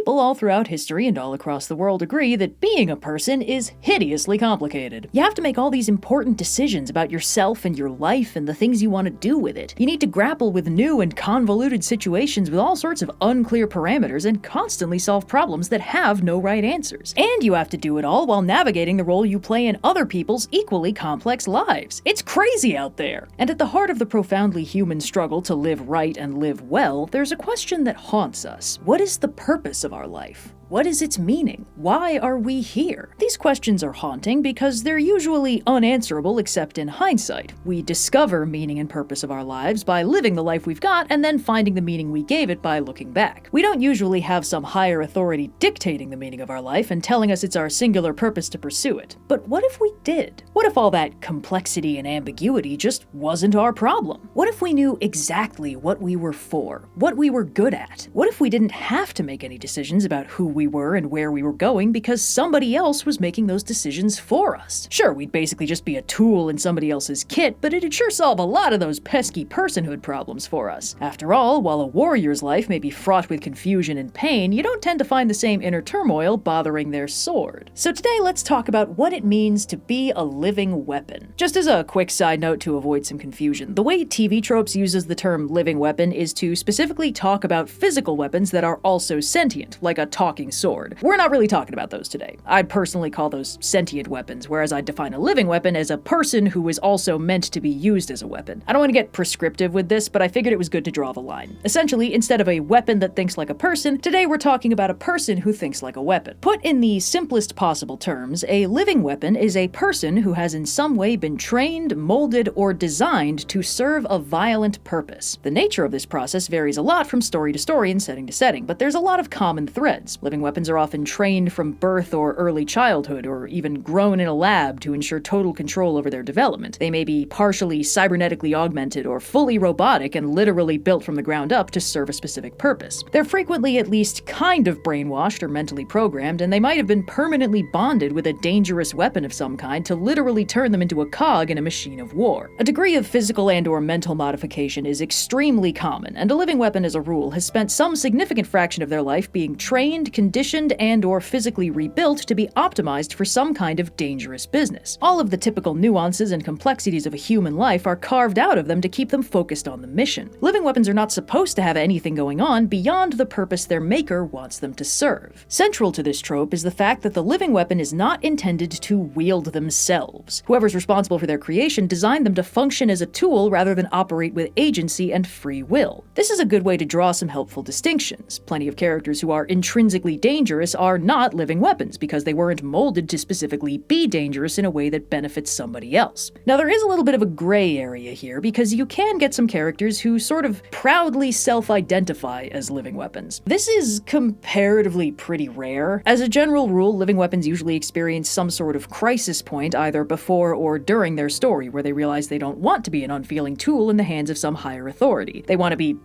people all throughout history and all across the world agree that being a person is hideously complicated. You have to make all these important decisions about yourself and your life and the things you want to do with it. You need to grapple with new and convoluted situations with all sorts of unclear parameters and constantly solve problems that have no right answers. And you have to do it all while navigating the role you play in other people's equally complex lives. It's crazy out there! And at the heart of the profoundly human struggle to live right and live well, there's a question that haunts us. What is the purpose of our life? What is its meaning? Why are we here? These questions are haunting because they're usually unanswerable except in hindsight. We discover meaning and purpose of our lives by living the life we've got and then finding the meaning we gave it by looking back. We don't usually have some higher authority dictating the meaning of our life and telling us it's our singular purpose to pursue it. But what if we did? What if all that complexity and ambiguity just wasn't our problem? What if we knew exactly what we were for, what we were good at? What if we didn't have to make any decisions about who we were and where we were going because somebody else was making those decisions for us? Sure, we'd basically just be a tool in somebody else's kit, but it'd sure solve a lot of those pesky personhood problems for us. After all, while a warrior's life may be fraught with confusion and pain, you don't tend to find the same inner turmoil bothering their sword. So today let's talk about what it means to be a living weapon. Just as a quick side note to avoid some confusion, the way TV Tropes uses the term living weapon is to specifically talk about physical weapons that are also sentient, like a talking sword. We're not really talking about those today. I'd personally call those sentient weapons, whereas I'd define a living weapon as a person who is also meant to be used as a weapon. I don't want to get prescriptive with this, but I figured it was good to draw the line. Essentially, instead of a weapon that thinks like a person, today we're talking about a person who thinks like a weapon. Put in the simplest possible terms, a living weapon is a person who has in some way been trained, molded, or designed to serve a violent purpose. The nature of this process varies a lot from story to story and setting to setting, but there's a lot of common threads. Living weapons are often trained from birth or early childhood, or even grown in a lab to ensure total control over their development. They may be partially cybernetically augmented or fully robotic and literally built from the ground up to serve a specific purpose. They're frequently at least kind of brainwashed or mentally programmed, and they might have been permanently bonded with a dangerous weapon of some kind to literally turn them into a cog in a machine of war. A degree of physical and/or mental modification is extremely common, and a living weapon as a rule has spent some significant fraction of their life being trained, conditioned, and/or physically rebuilt to be optimized for some kind of dangerous business. All of the typical nuances and complexities of a human life are carved out of them to keep them focused on the mission. Living weapons are not supposed to have anything going on beyond the purpose their maker wants them to serve. Central to this trope is the fact that the living weapon is not intended to wield themselves. Whoever's responsible for their creation designed them to function as a tool rather than operate with agency and free will. This is a good way to draw some helpful distinctions. Plenty of characters who are intrinsically dangerous are not living weapons because they weren't molded to specifically be dangerous in a way that benefits somebody else. Now, there is a little bit of a gray area here because you can get some characters who sort of proudly self-identify as living weapons. This is comparatively pretty rare. As a general rule, living weapons usually experience some sort of crisis point either before or during their story where they realize they don't want to be an unfeeling tool in the hands of some higher authority. They want to be,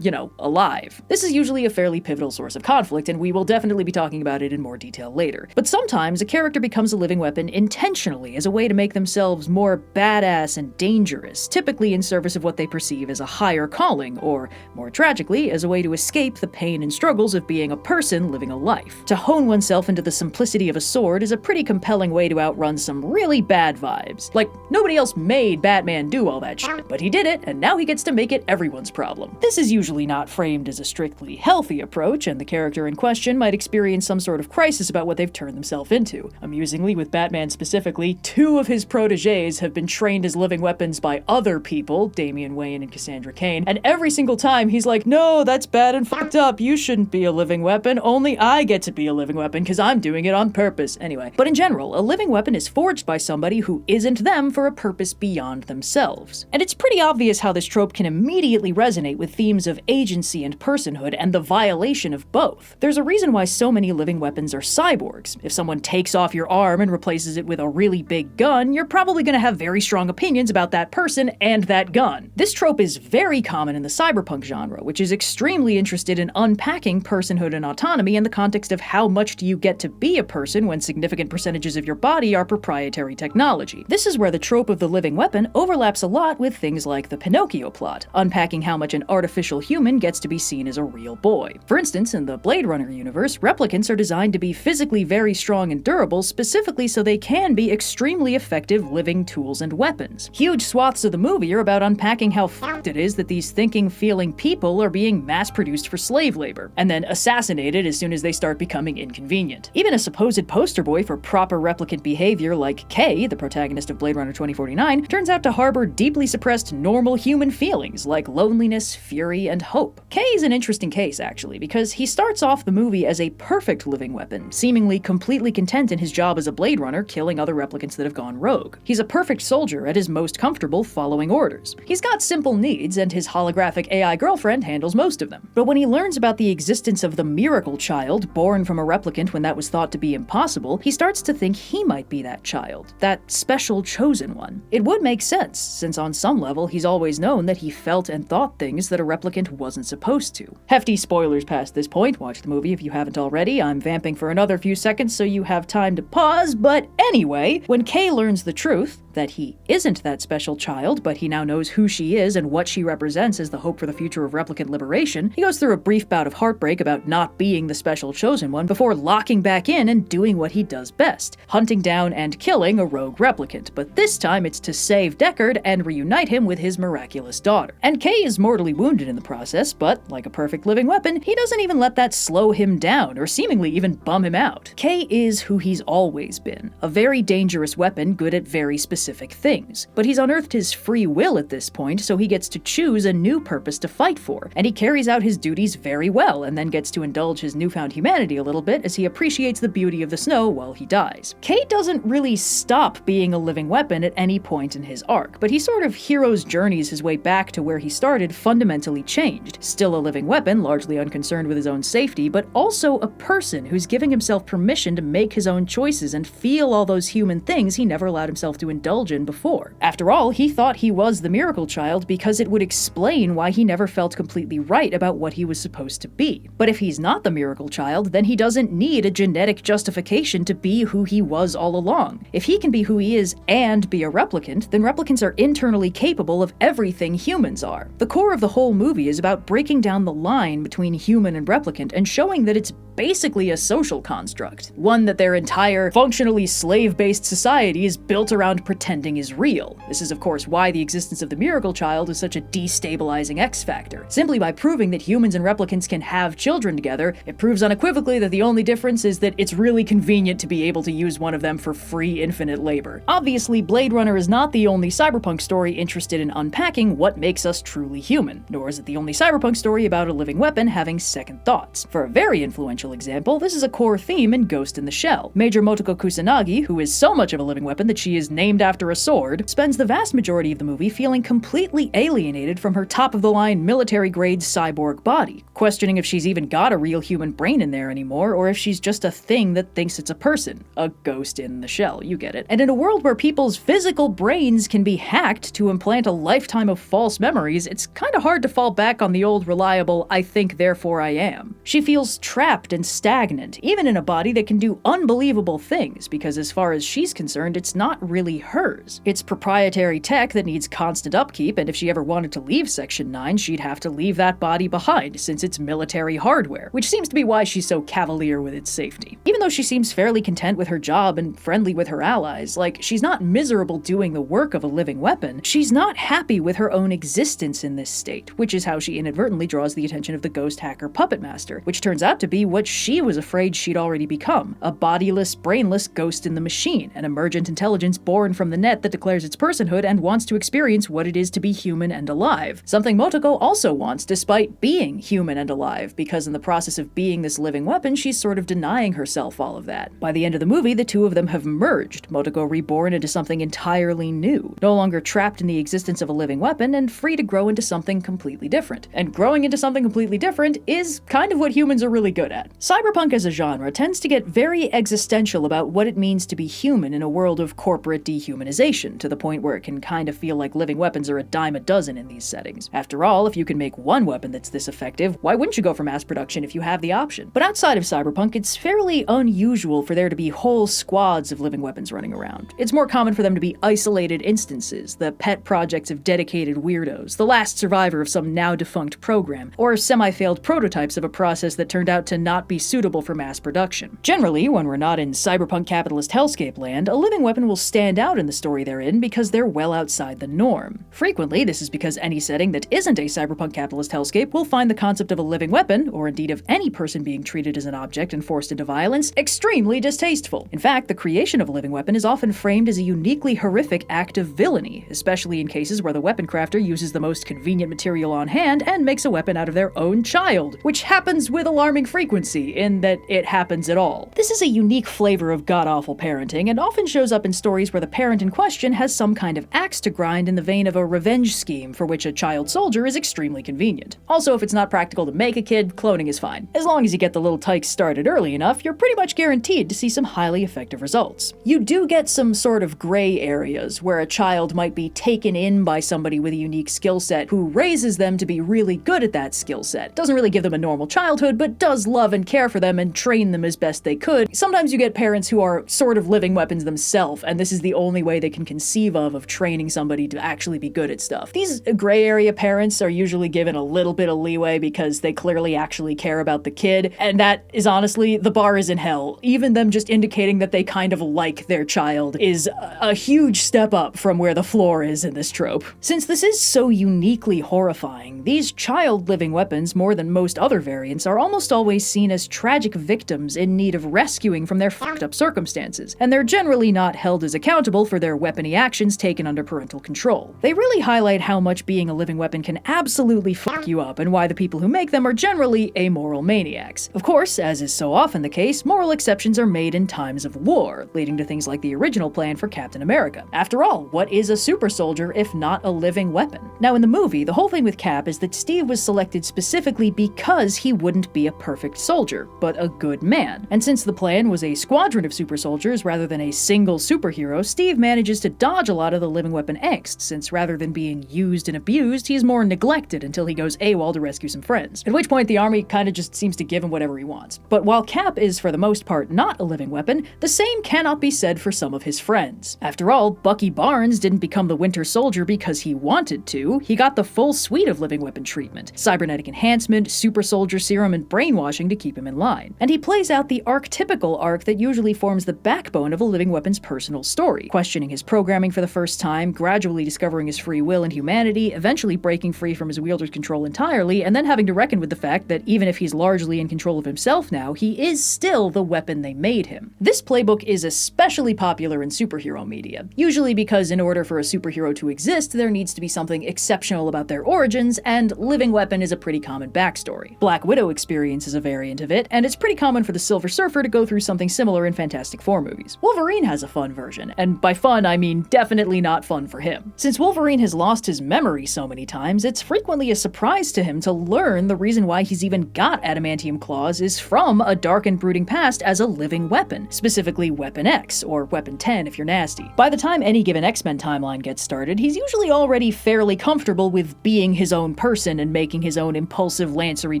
alive. This is usually a fairly pivotal source of conflict, and we will definitely be talking about it in more detail later. But sometimes a character becomes a living weapon intentionally as a way to make themselves more badass and dangerous, typically in service of what they perceive as a higher calling, or, more tragically, as a way to escape the pain and struggles of being a person living a life. To hone oneself into the simplicity of a sword is a pretty compelling way to outrun some really bad vibes. Like, nobody else made Batman do all that shit, but he did it, and now he gets to make it everyone's problem. This is usually not framed as a strictly healthy approach, and the character in question might experience some sort of crisis about what they've turned themselves into. Amusingly, with Batman specifically, 2 of his protégés have been trained as living weapons by other people, Damian Wayne and Cassandra Cain, and every single time he's like, no, that's bad and fucked up, you shouldn't be a living weapon, only I get to be a living weapon because I'm doing it on purpose. Anyway, but in general, a living weapon is forged by somebody who isn't them for a purpose beyond themselves. And it's pretty obvious how this trope can immediately resonate with themes of agency and personhood and the violation of both. There's a reason why so many living weapons are cyborgs. If someone takes off your arm and replaces it with a really big gun, you're probably going to have very strong opinions about that person and that gun. This trope is very common in the cyberpunk genre, which is extremely interested in unpacking personhood and autonomy in the context of how much do you get to be a person when significant percentages of your body are proprietary technology. This is where the trope of the living weapon overlaps a lot with things like the Pinocchio plot, unpacking how much an artificial human gets to be seen as a real boy. For instance, in the Blade Runner universe, replicants are designed to be physically very strong and durable specifically so they can be extremely effective living tools and weapons. Huge swaths of the movie are about unpacking how f***ed it is that these thinking, feeling people are being mass-produced for slave labor, and then assassinated as soon as they start becoming inconvenient. Even a supposed poster boy for proper replicant behavior like Kay, the protagonist of Blade Runner 2049, turns out to harbor deeply suppressed normal human feelings like loneliness, fury, and hope. Kay is an interesting case, actually, because he starts off the movie as a perfect living weapon, seemingly completely content in his job as a Blade Runner, killing other replicants that have gone rogue. He's a perfect soldier at his most comfortable following orders. He's got simple needs, and his holographic AI girlfriend handles most of them. But when he learns about the existence of the miracle child, born from a replicant when that was thought to be impossible, he starts to think he might be that child, that special chosen one. It would make sense, since on some level he's always known that he felt and thought things that a replicant wasn't supposed to. Hefty spoilers past this point, watch the movie if you haven't already. I'm vamping for another few seconds so you have time to pause, but anyway, when Kay learns the truth, that he isn't that special child, but he now knows who she is and what she represents as the hope for the future of replicant liberation, he goes through a brief bout of heartbreak about not being the special chosen one before locking back in and doing what he does best, hunting down and killing a rogue replicant, but this time it's to save Deckard and reunite him with his miraculous daughter. And Kay is mortally wounded in the process, but like a perfect living weapon, he doesn't even let that slow him down or seemingly even bum him out. Kay is who he's always been, a very dangerous weapon good at very specific things. But he's unearthed his free will at this point, so he gets to choose a new purpose to fight for, and he carries out his duties very well, and then gets to indulge his newfound humanity a little bit as he appreciates the beauty of the snow while he dies. Kay doesn't really stop being a living weapon at any point in his arc, but he sort of hero's journeys his way back to where he started fundamentally changed. Still a living weapon, largely unconcerned with his own safety, but also a person who's giving himself permission to make his own choices and feel all those human things he never allowed himself to indulge in before. After all, he thought he was the miracle child because it would explain why he never felt completely right about what he was supposed to be. But if he's not the miracle child, then he doesn't need a genetic justification to be who he was all along. If he can be who he is and be a replicant, then replicants are internally capable of everything humans are. The core of the whole movie is about breaking down the line between human and replicant and showing that it's basically a social construct, one that their entire functionally slave-based society is built around pretending is real. This is of course why the existence of the miracle child is such a destabilizing X-factor. Simply by proving that humans and replicants can have children together, it proves unequivocally that the only difference is that it's really convenient to be able to use one of them for free infinite labor. Obviously, Blade Runner is not the only cyberpunk story interested in unpacking what makes us truly human, nor is it the only cyberpunk story about a living weapon having second thoughts. For a very influential example, this is a core theme in Ghost in the Shell. Major Motoko Kusanagi, who is so much of a living weapon that she is named after a sword, spends the vast majority of the movie feeling completely alienated from her top-of-the-line military-grade cyborg body, questioning if she's even got a real human brain in there anymore, or if she's just a thing that thinks it's a person. A ghost in the shell, you get it. And in a world where people's physical brains can be hacked to implant a lifetime of false memories, it's kinda hard to fall back on the old reliable, I think therefore I am. She feels trapped and stagnant, even in a body that can do unbelievable things, because as far as she's concerned, it's not really hers. It's proprietary tech that needs constant upkeep, and if she ever wanted to leave Section 9, she'd have to leave that body behind, since it's military hardware, which seems to be why she's so cavalier with its safety. Even though she seems fairly content with her job and friendly with her allies, like, she's not miserable doing the work of a living weapon, she's not happy with her own existence in this state, which is how she inadvertently draws the attention of the ghost hacker Puppet Master, which turns out to be what she was afraid she'd already become, a bodiless, brainless ghost in the machine, an emergent intelligence born from the net that declares its personhood and wants to experience what it is to be human and alive. Something Motoko also wants, despite being human and alive, because in the process of being this living weapon, she's sort of denying herself all of that. By the end of the movie, the two of them have merged, Motoko reborn into something entirely new, no longer trapped in the existence of a living weapon and free to grow into something completely different. And growing into something completely different is kind of what humans are really good at. Cyberpunk as a genre tends to get very existential about what it means to be human in a world of corporate dehumanization, to the point where it can kind of feel like living weapons are a dime a dozen in these settings. After all, if you can make one weapon that's this effective, why wouldn't you go for mass production if you have the option? But outside of Cyberpunk, it's fairly unusual for there to be whole squads of living weapons running around. It's more common for them to be isolated instances, the pet projects of dedicated weirdos, the last survivor of some now now-defunct program, or semi-failed prototypes of a process that turned out to not be suitable for mass production. Generally, when we're not in cyberpunk capitalist hellscape land, a living weapon will stand out in the story they're in because they're well outside the norm. Frequently, this is because any setting that isn't a cyberpunk capitalist hellscape will find the concept of a living weapon, or indeed of any person being treated as an object and forced into violence, extremely distasteful. In fact, the creation of a living weapon is often framed as a uniquely horrific act of villainy, especially in cases where the weapon crafter uses the most convenient material on hand and makes a weapon out of their own child, which happens with alarming frequency, in that it happens at all. This is a unique flavor of god-awful parenting, and often shows up in stories where the parent in question has some kind of axe to grind in the vein of a revenge scheme for which a child soldier is extremely convenient. Also, if it's not practical to make a kid, cloning is fine. As long as you get the little tykes started early enough, you're pretty much guaranteed to see some highly effective results. You do get some sort of gray areas where a child might be taken in by somebody with a unique skill set who raises them to be really good at that skill set. Doesn't really give them a normal childhood, but does love and care for them and train them as best they could. Sometimes you get parents who are sort of living weapons themselves, and this is the only way they can conceive of training somebody to actually be good at stuff. These gray area parents are usually given a little bit of leeway because they clearly actually care about the kid, and that is honestly, the bar is in hell. Even them just indicating that they kind of like their child is a huge step up from where the floor is in this trope. Since this is so uniquely horrifying, these child living weapons, more than most other variants, are almost always seen as tragic victims in need of rescuing from their fucked up circumstances, and they're generally not held as accountable for their weapony actions taken under parental control. They really highlight how much being a living weapon can absolutely fuck you up, and why the people who make them are generally amoral maniacs. Of course, as is so often the case, moral exceptions are made in times of war, leading to things like the original plan for Captain America. After all, what is a super soldier if not a living weapon? Now in the movie, the whole thing with Cap is that Steve was selected specifically because he wouldn't be a perfect soldier, but a good man. And since the plan was a squadron of super soldiers rather than a single superhero, Steve manages to dodge a lot of the living weapon angst, since rather than being used and abused, he's more neglected until he goes AWOL to rescue some friends. At which point the army kinda just seems to give him whatever he wants. But while Cap is for the most part not a living weapon, the same cannot be said for some of his friends. After all, Bucky Barnes didn't become the Winter Soldier because he wanted to. He got the full suite of living weapon treatment: cybernetic enhancement, super soldier serum, and brainwashing to keep him in line. And he plays out the archetypical arc that usually forms the backbone of a living weapon's personal story, questioning his programming for the first time, gradually discovering his free will and humanity, eventually breaking free from his wielder's control entirely, and then having to reckon with the fact that even if he's largely in control of himself now, he is still the weapon they made him. This playbook is especially popular in superhero media, usually because in order for a superhero to exist, there needs to be something exceptional about their origins, and living weapon is a pretty common backstory. Black Widow experiences a variant of it, and it's pretty common for the Silver Surfer to go through something similar in Fantastic Four movies. Wolverine has a fun version, and by fun I mean definitely not fun for him. Since Wolverine has lost his memory so many times, it's frequently a surprise to him to learn the reason why he's even got adamantium claws is from a dark and brooding past as a living weapon, specifically Weapon X, or Weapon 10 if you're nasty. By the time any given X-Men timeline gets started, he's usually already fairly comfortable with being his own person and making his own impulsive lancery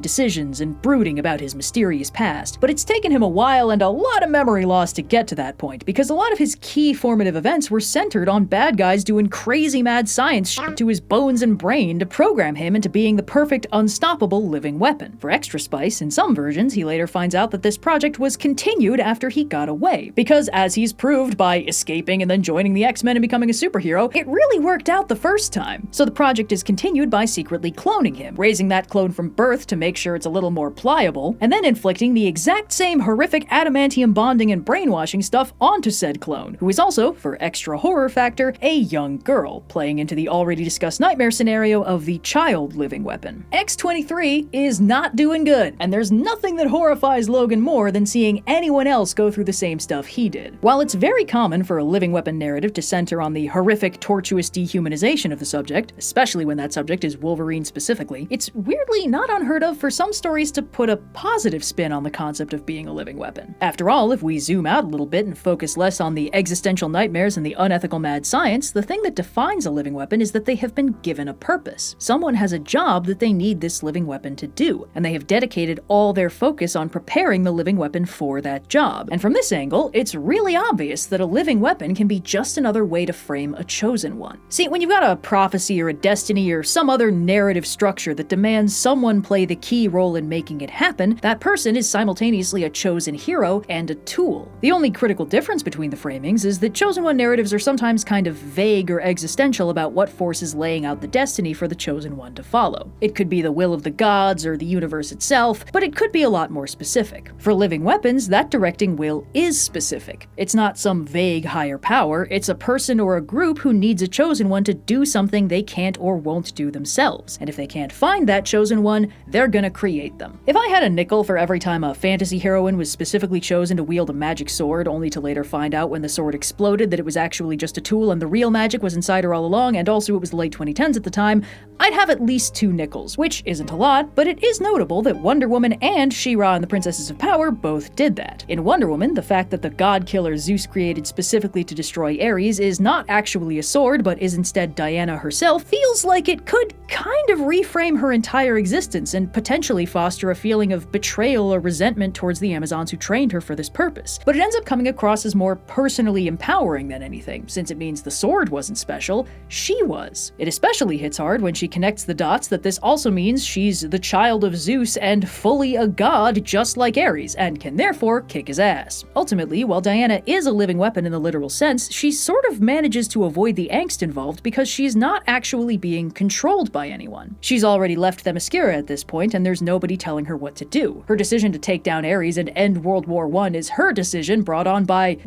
decisions and brooding about his mysterious past. But it's taken him a while and a lot of memory loss to get to that point, because a lot of his key formative events were centered on bad guys doing crazy mad science shit to his bones and brain to program him into being the perfect, unstoppable living weapon. For extra spice, in some versions, he later finds out that this project was continued after he got away, because as he's proved by escaping and then joining the X-Men and becoming a superhero, it really worked out the first time. So the project is continued by secretly cloning him, raising that clone from birth to make sure it's a little more pliable, and then inflicting the exact same horrific adamantium bonding and brainwashing stuff onto said clone, who is also, for extra horror factor, a young girl, playing into the already discussed nightmare scenario of the child living weapon. X-23 is not doing good, and there's nothing that horrifies Logan more than seeing anyone else go through the same stuff he did. While it's very common for a living weapon narrative to center on the horrific, tortuous dehumanization of the subject, especially when that subject is Wolverine specifically, it's weirdly not unheard of for some stories to put a positive spin on the concept of being a living weapon. After all, if we zoom out a little bit and focus less on the existential nightmares and the unethical mad science, the thing that defines a living weapon is that they have been given a purpose. Someone has a job that they need this living weapon to do, and they have dedicated all their focus on preparing the living weapon for that job. And from this angle, it's really obvious that a living weapon can be just another way to frame a chosen one. See, when you've got a prophecy or a destiny or some other narrative narrative structure that demands someone play the key role in making it happen, that person is simultaneously a chosen hero and a tool. The only critical difference between the framings is that Chosen One narratives are sometimes kind of vague or existential about what force is laying out the destiny for the Chosen One to follow. It could be the will of the gods or the universe itself, but it could be a lot more specific. For living weapons, that directing will is specific. It's not some vague higher power, it's a person or a group who needs a Chosen One to do something they can't or won't do themselves. And if they can't find that Chosen One, they're gonna create them. If I had a nickel for every time a fantasy heroine was specifically chosen to wield a magic sword, only to later find out when the sword exploded that it was actually just a tool and the real magic was inside her all along, and also it was the late 2010s at the time, I'd have at least 2 nickels, which isn't a lot, but it is notable that Wonder Woman and She-Ra and the Princesses of Power both did that. In Wonder Woman, the fact that the god killer Zeus created specifically to destroy Ares is not actually a sword, but is instead Diana herself, feels like it could kind of reframe her entire existence and potentially foster a feeling of betrayal or resentment towards the Amazons who trained her for this purpose. But it ends up coming across as more personally empowering than anything, since it means the sword wasn't special, she was. It especially hits hard when she connects the dots that this also means she's the child of Zeus and fully a god just like Ares, and can therefore kick his ass. Ultimately, while Diana is a living weapon in the literal sense, she sort of manages to avoid the angst involved because she's not actually being controlled by anyone. She's already left Themyscira at this point, and there's nobody telling her what to do. Her decision to take down Ares and end World War I is her decision brought on by,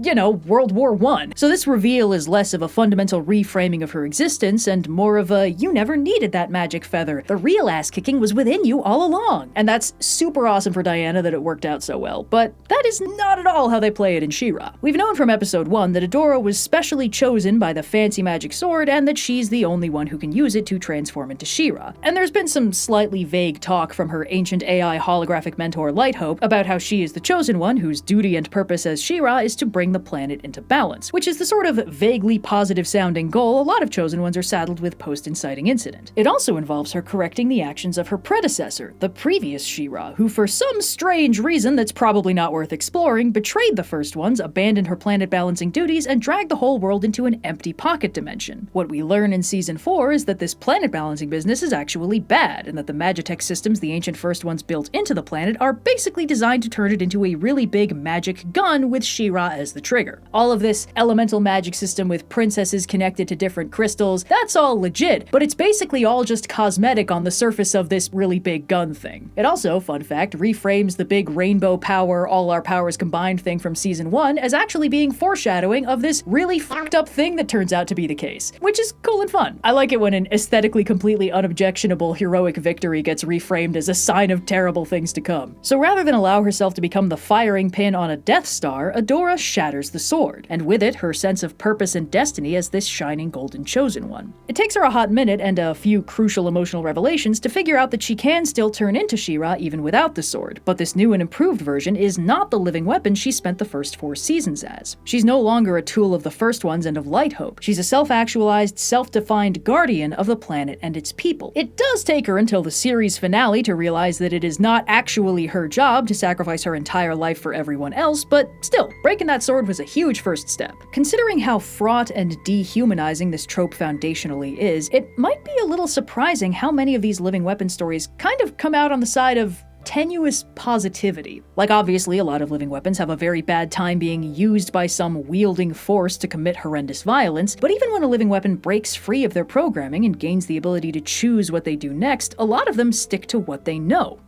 World War I. So this reveal is less of a fundamental reframing of her existence and more of a, you never needed that magic feather. The real ass-kicking was within you all along. And that's super awesome for Diana that it worked out so well, but that is not at all how they play it in She-Ra. We've known from episode 1 that Adora was specially chosen by the fancy magic sword and that she's the only one who can use it to transform into She-Ra. And there's been some slightly vague talk from her ancient AI holographic mentor Lighthope about how she is the chosen one whose duty and purpose as She-Ra is to bring the planet into balance, which is the sort of vaguely positive sounding goal a lot of chosen ones are saddled with post-inciting incident. It also involves her correcting the actions of her predecessor, the previous She-Ra, who for some strange reason that's probably not worth exploring, betrayed the first ones, abandoned her planet balancing duties, and dragged the whole world into an empty pocket dimension. What we learn in season 4 is that this planet balancing business is actually bad, and that the Magitech systems the ancient first ones built into the planet are basically designed to turn it into a really big magic gun with She-Ra as the trigger. All of this elemental magic system with princesses connected to different crystals, that's all legit, but it's basically all just cosmetic on the surface of this really big gun thing. It also, fun fact, reframes the big rainbow power, all our powers combined thing from season 1 as actually being foreshadowing of this really fucked up thing that turns out to be the case, which is cool and fun. I like it when an aesthetically completely unobjectionable heroic victory gets reframed as a sign of terrible things to come. So rather than allow herself to become the firing pin on a Death Star, Adora shatters the sword, and with it her sense of purpose and destiny as this shining golden chosen one. It takes her a hot minute and a few crucial emotional revelations to figure out that she can still turn into She-Ra even without the sword, but this new and improved version is not the living weapon she spent the first 4 seasons as. She's no longer a tool of the first ones and of Lighthope. She's a self-actualized, self-defined guardian of the planet and its people. It does take her until the series finale to realize that it is not actually her job to sacrifice her entire life for everyone else, but still, breaking that sword was a huge first step. Considering how fraught and dehumanizing this trope foundationally is, it might be a little surprising how many of these living weapon stories kind of come out on the side of tenuous positivity. Like, obviously, a lot of living weapons have a very bad time being used by some wielding force to commit horrendous violence, but even when a living weapon breaks free of their programming and gains the ability to choose what they do next, a lot of them stick to what they know.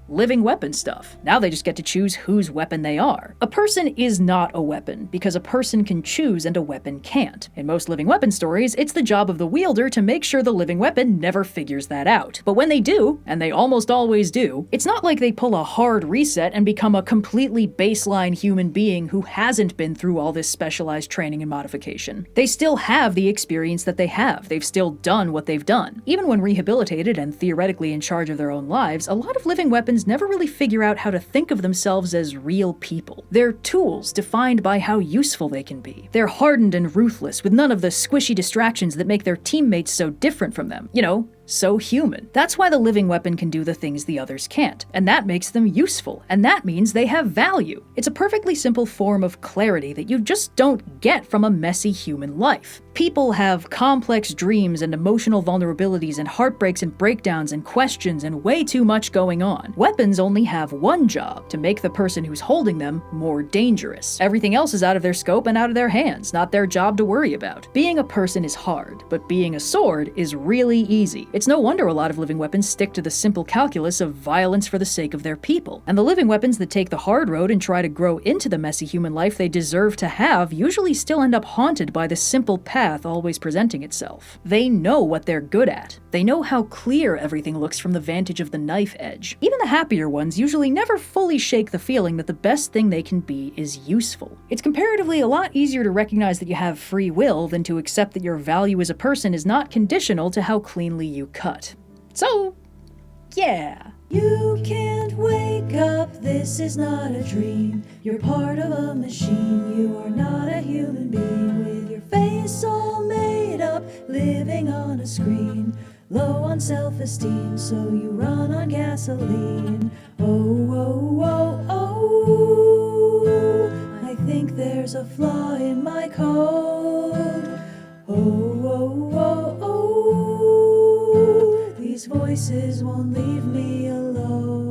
Living weapon stuff. Now they just get to choose whose weapon they are. A person is not a weapon, because a person can choose and a weapon can't. In most living weapon stories, it's the job of the wielder to make sure the living weapon never figures that out. But when they do, and they almost always do, it's not like they pull a hard reset and become a completely baseline human being who hasn't been through all this specialized training and modification. They still have the experience that they have. They've still done what they've done. Even when rehabilitated and theoretically in charge of their own lives, a lot of living weapons never really figure out how to think of themselves as real people. They're tools defined by how useful they can be. They're hardened and ruthless, with none of the squishy distractions that make their teammates so different from them. so human. That's why the living weapon can do the things the others can't, and that makes them useful, and that means they have value. It's a perfectly simple form of clarity that you just don't get from a messy human life. People have complex dreams and emotional vulnerabilities and heartbreaks and breakdowns and questions and way too much going on. Weapons only have one job: to make the person who's holding them more dangerous. Everything else is out of their scope and out of their hands, not their job to worry about. Being a person is hard, but being a sword is really easy. It's no wonder a lot of living weapons stick to the simple calculus of violence for the sake of their people. And the living weapons that take the hard road and try to grow into the messy human life they deserve to have usually still end up haunted by the simple path always presenting itself. They know what they're good at. They know how clear everything looks from the vantage of the knife edge. Even the happier ones usually never fully shake the feeling that the best thing they can be is useful. It's comparatively a lot easier to recognize that you have free will than to accept that your value as a person is not conditional to how cleanly you cut. So, yeah. You can't wake up, this is not a dream. You're part of a machine, you are not a human being. With your face all made up, living on a screen. Low on self-esteem, so you run on gasoline. Oh, oh, oh, oh, I think there's a flaw in my code. Oh, oh, oh, oh, these voices won't leave me alone.